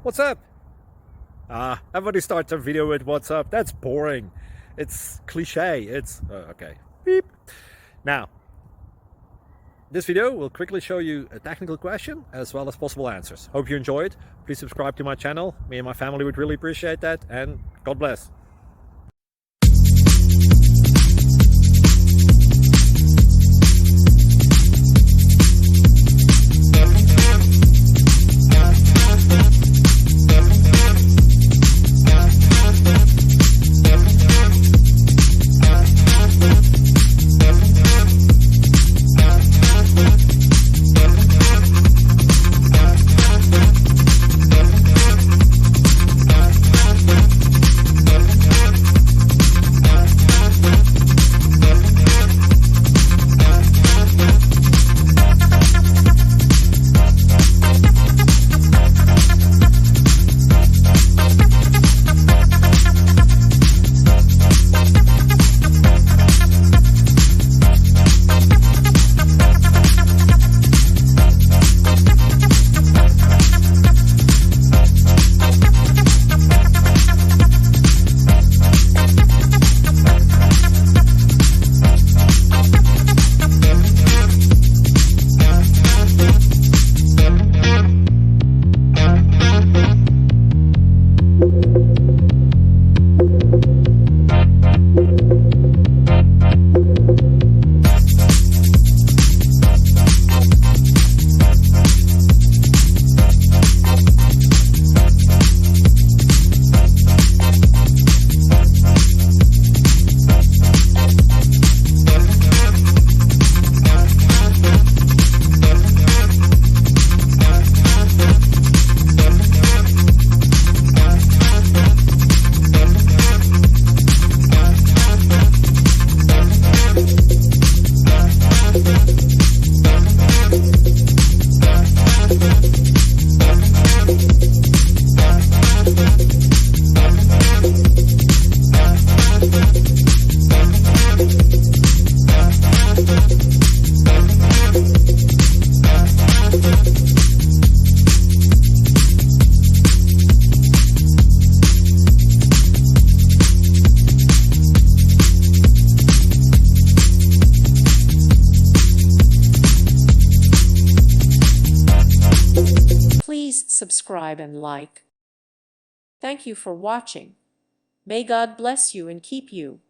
What's up? Everybody starts a video with what's up. That's boring. It's cliche. It's okay. Beep. Now, this video will quickly show you a technical question as well as possible answers. Hope you enjoyed. Please subscribe to my channel. Me and my family would really appreciate that. And God bless. Please subscribe and like. Thank you for watching. May God bless you and keep you.